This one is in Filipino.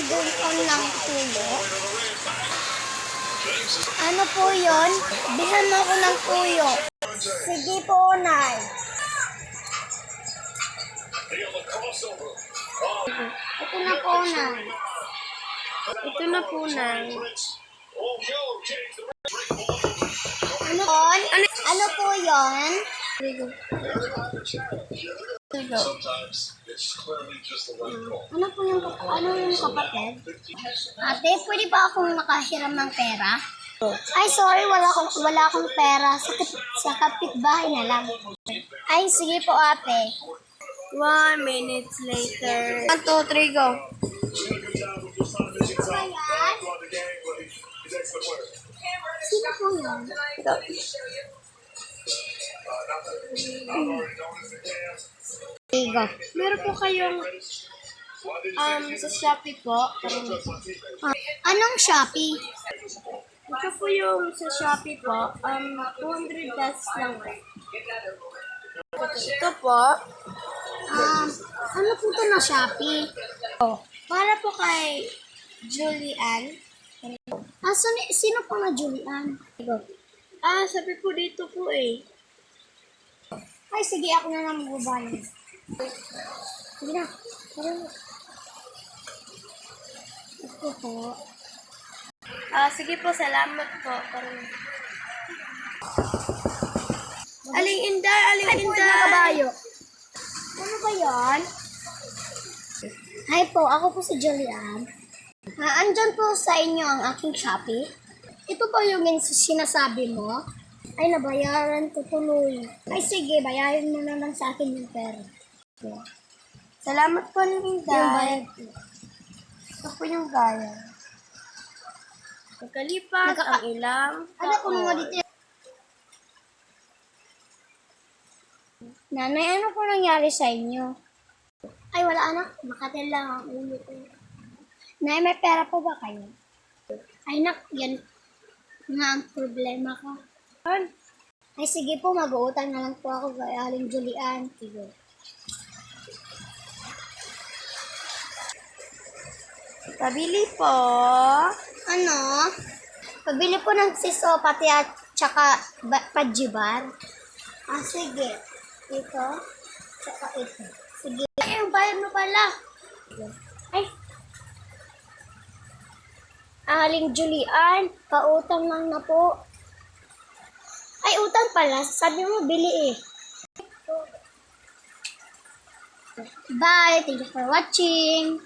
nagugutom ng tuyo. Ano po yun? Bilhan mo ako ng tuyo. Sige po, Nay. Ito na po, Nay. Ito na po, Nay. Ano yun? Ano po yun? Ano po yung, kapatid? Ate, pwede ba akong makahiram ng pera? Ay, sorry, wala akong pera. Sa kapitbahay na lang. Ay, sige po, ate. 1 minute later. 1, 2, 3, go. Ano ba yan? Sino po yun? Go. Meron po kayong sa Shopee po. Anong Shopee? Ito po yung sa Shopee po. 200 pesos lang po. Ito po. Ano po ito na Shopee? Para po kay Julian. Sino po na Julian? Sabi po dito po eh. Ay, sige, ako na lang magbabayad. Sige na. Ito po. Sige po, salamat po. Aling Inday, Aling Ay, po, Inday. nakabayo. Ano ba yan? Hi po, ako po si Julian. Andyan po sa inyo ang aking Shopee. Ito po yung sinasabi mo. Ay, nabayaran ko tuloy. Ay, sige, bayarin mo naman sa akin yung pera. Salamat po, Aling Yung Inday. bayad ko. Ito po yung bayad. Pagkalipas ang ilang Ano ko mga dito? Nanay, ano po nangyari sa inyo? Ay, wala anak. Makatil lang ang ulo ko. Nay, may pera po ba kayo? Ay, nak, yan nga ang problema ko. Ay, sige po, mag-uutang na lang po ako kay Aling Julian. Sige. Pabili po. Ano? Pabili po ng siso, pati at tsaka pajibar. Sige. Ito, tsaka ito. Sige. Ay, ang bayad mo pala. Ay. Aling Julian, pautang lang na po. Ay, utang pala. Sabi mo, bili eh. Bye. Thank you for watching.